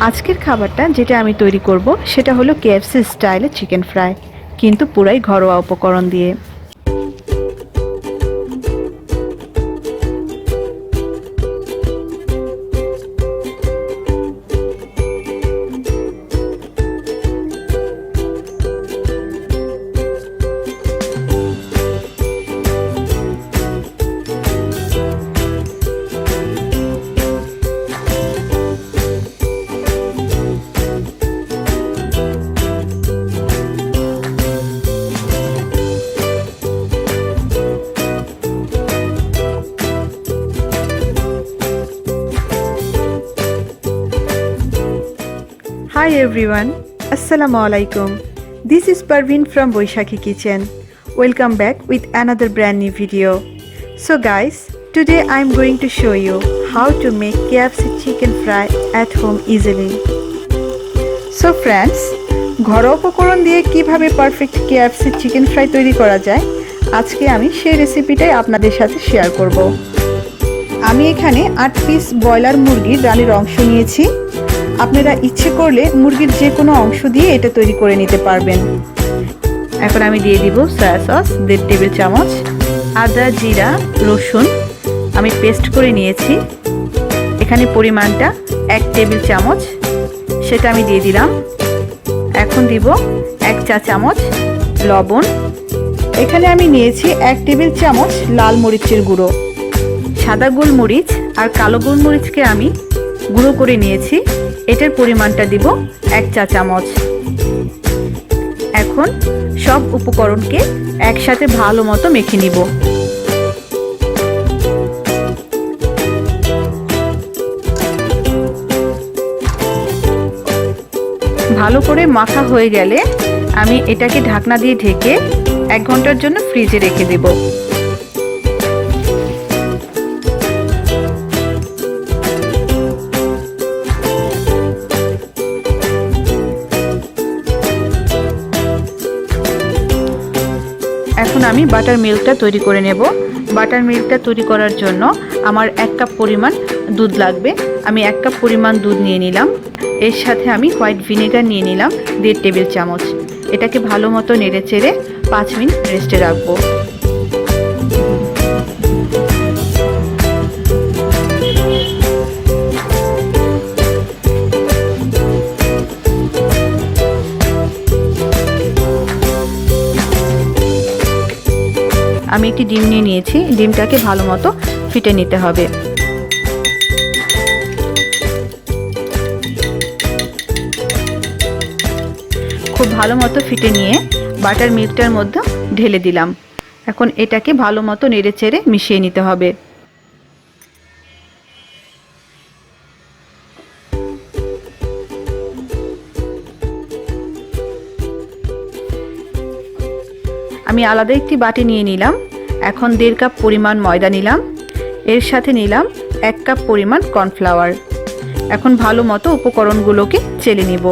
আজকের খাবারটা যেটা আমি তৈরি করব সেটা হলো কেএফসি স্টাইলে চিকেন ফ্রাই, কিন্তু পুরাই ঘরোয়া উপকরণ দিয়ে। Hi everyone, Assalamu alaikum. This is Parvin from Boishakhi Kitchen. Welcome back with another brand new video. So guys, today I am going to show you how to make KFC chicken fry at home easily. So friends, ঘরোয়া উপকরণ দিয়ে কিভাবে perfect KFC chicken fry তৈরি করা যায় আজকে আমি সেই রেসিপিটাই আপনাদের সাথে শেয়ার করব। আমি এখানে 8 পিস ব্রয়লার মুরগির রানের অংশ নিয়েছি। আপনারা ইচ্ছে করলে মুরগির যে কোনো অংশ দিয়ে এটা তৈরি করে নিতে পারবেন। এখন আমি দিয়ে দিব সয়া সস 1.5 টেবিল চামচ, আদা জিরা রসুন আমি পেস্ট করে নিয়েছি, এখানে পরিমাণটা 1 টেবিল চামচ, সেটা আমি দিয়ে দিলাম। এখন দিব 1 চা চামচ লবণ, এখানে আমি নিয়েছি 1 টেবিল চামচ লাল মরিচের গুঁড়ো, সাদা গোলমরিচ আর কালো গোলমরিচকে আমি গুঁড়ো করে নিয়েছি, এটার পরিমাণটা দিব 1 চা চামচ। এখন সব উপকরণকে একসাথে ভালো মতো মেখে নিব। ভালো করে মাখা হয়ে গেলে আমি এটাকে ঢাকনা দিয়ে ঢেকে 1 ঘন্টার জন্য ফ্রিজে রেখে দেব। এখন আমি বাটার মিল্কটা তৈরি করে নেব। বাটার মিল্কটা তৈরি করার জন্য আমার 1 কাপ পরিমাণ দুধ লাগবে। আমি 1 কাপ পরিমাণ দুধ নিয়ে নিলাম। এর সাথে আমি হোয়াইট ভিনেগার নিয়ে নিলাম 1.5 টেবিল চামচ। এটাকে ভালো মতো নেড়ে চেড়ে 5 মিনিট রেস্টে রাখবো। আমি একটি ডিম নিয়ে নিয়েছি, ডিমটাকে ভালো মতো ফেটে নিতে হবে। খুব ভালো মতো ফেটে নিয়ে বাটার মিল্কটার মধ্যে ঢেলে দিলাম। এখন এটাকে ভালো মতো নেড়ে চেড়ে মিশিয়ে নিতে হবে। আমি আলাদা একটি বাটি নিয়ে নিলাম। এখন 1.5 কাপ পরিমাণ ময়দা নিলাম, এর সাথে নিলাম 1 কাপ পরিমাণ কর্নফ্লাওয়ার। এখন ভালো মতো উপকরণগুলোকে চেলে নিব।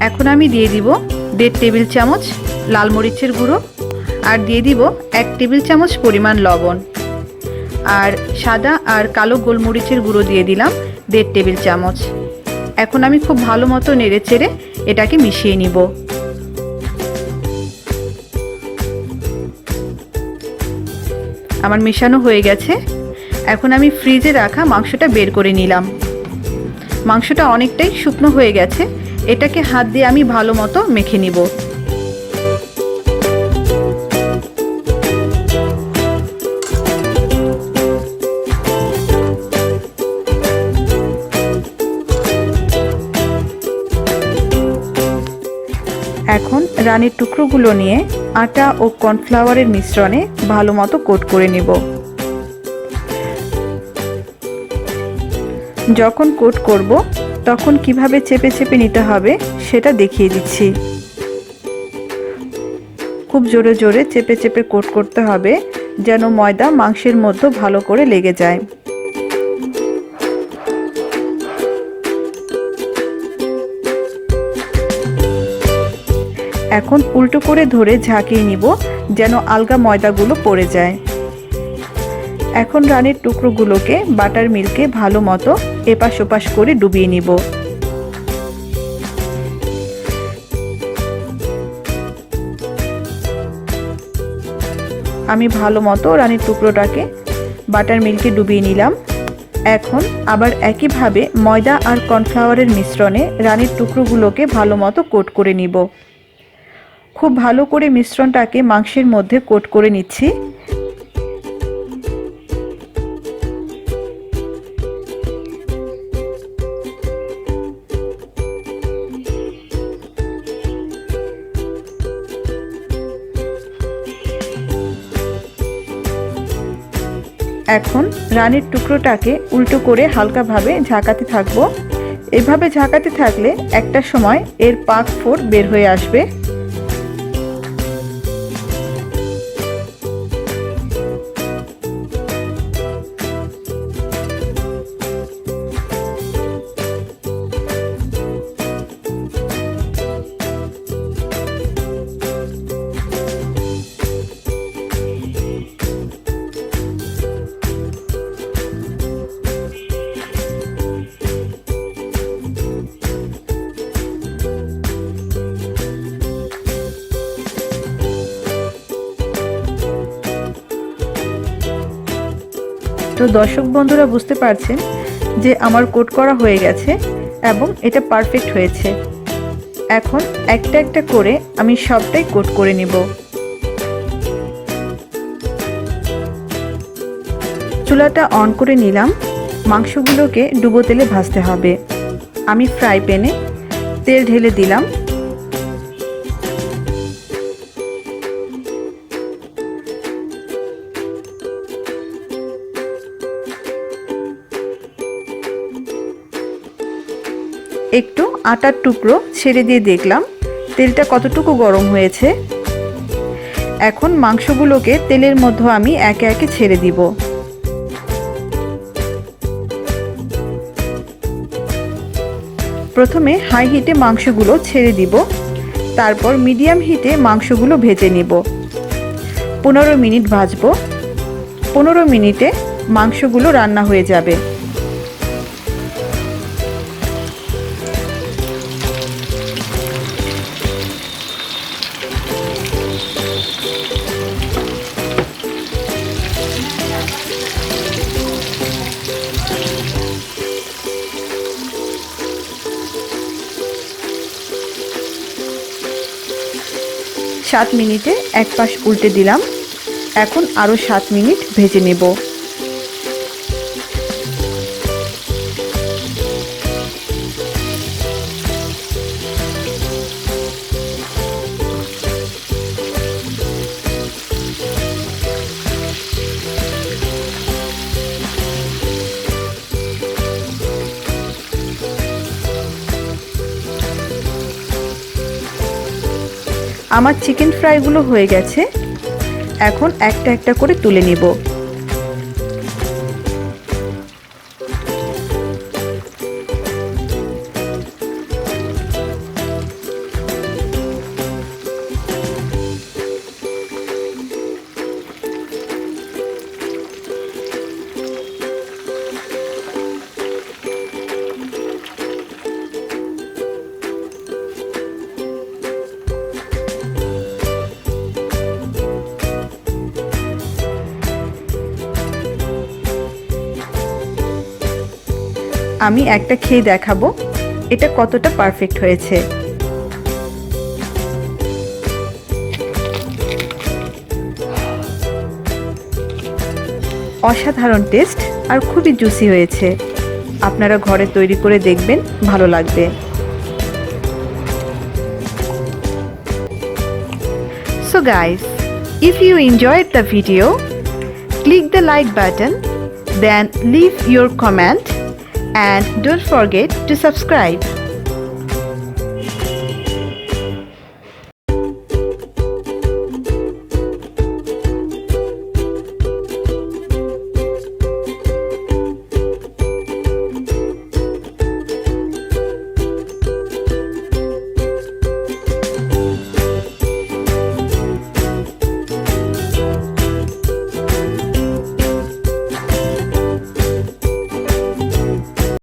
এখন আমি দিয়ে দিব 1.5 টেবিল চামচ লাল মরিচের গুঁড়ো, আর দিয়ে দিব 1 টেবিল চামচ পরিমাণ লবণ, আর সাদা আর কালো গোলমরিচের গুঁড়ো দিয়ে দিলাম 1.5 টেবিল চামচ। এখন আমি খুব ভালো মতো নেড়ে চেড়ে এটাকে মিশিয়ে নিব। আমার মেশানো হয়ে গেছে। এখন আমি ফ্রিজে রাখা মাংসটা বের করে নিলাম। মাংসটা অনেকটাই শুকনো হয়ে গেছে, এটাকে হাত দিয়ে আমি ভালো মতো মেখে নিব। এখন রানের টুকরোগুলো নিয়ে আটা ও কর্নফ্লাওয়ারের মিশ্রণে ভালো মতো কোট করে নিব। যখন কোট করব তখন কিভাবে চেপে চেপে নিতে হবে সেটা দেখিয়ে দিচ্ছি। খুব জোরে জোরে চেপে চেপে কোট করতে হবে যেন ময়দা মাংসের মধ্যে ভালো করে লেগে যায়। এখন উল্টো করে ধরে ঝাঁকিয়ে নিব যেন আলগা ময়দাগুলো পড়ে যায়। এখন রানের টুকরোগুলোকে বাটার মিল্কে ভালো মতো এপাশ ওপাশ করে ডুবিয়ে নিব। আমি ভালো মতো রানের টুকরোটাকে বাটার মিল্কে ডুবিয়ে নিলাম। এখন আবার একইভাবে ময়দা আর কর্নফ্লাওয়ারের মিশ্রণে রানের টুকরোগুলোকে ভালো মতো কোট করে নিব। খুব ভালো করে মিশ্রণটাকে মাংসের মধ্যে কোট করে নিচ্ছি। এখন রানের টুকরোটাকে উল্টো করে হালকাভাবে ঝাঁকাতে থাকবো। এভাবে ঝাঁকাতে থাকলে একটা সময় এর পাক ফোড় বের হয়ে আসবে। তো দর্শক বন্ধুরা বুঝতে পারছেন যে আমার কোট করা হয়ে গেছে এবং এটা পারফেক্ট হয়েছে। এখন একটা একটা করে আমি সবটাই কোট করে নেব। চুলাটা অন করে নিলাম। মাংসগুলোকে ডুবো তেলে ভাজতে হবে। আমি ফ্রাই প্যানে তেল ঢেলে দিলাম। একটু আটার টুকরো ছেড়ে দিয়ে দেখলাম তেলটা কতটুকু গরম হয়েছে। এখন মাংসগুলোকে তেলের মধ্যে আমি একে একে ছেড়ে দিব। প্রথমে হাই হিটে মাংসগুলো ছেড়ে দিব, তারপর মিডিয়াম হিটে মাংসগুলো ভেজে নিব। 15 মিনিট ভাজবো। 15 মিনিটে মাংসগুলো রান্না হয়ে যাবে। সাত মিনিটে এক পাশ উল্টে দিলাম। এখন আরও 7 মিনিট ভেজে নেব। আমার চিকেন ফ্রাইগুলো হয়ে গেছে। এখন একটা একটা করে তুলে নেব। আমি একটা খেয়ে দেখাবো এটা কতটা পারফেক্ট হয়েছে। অসাধারণ টেস্ট আর খুবই জুসি হয়েছে। আপনারা ঘরে তৈরি করে দেখবেন, ভালো লাগবে। So guys, if you enjoyed the video, click the like button, then leave your comment and don't forget to subscribe.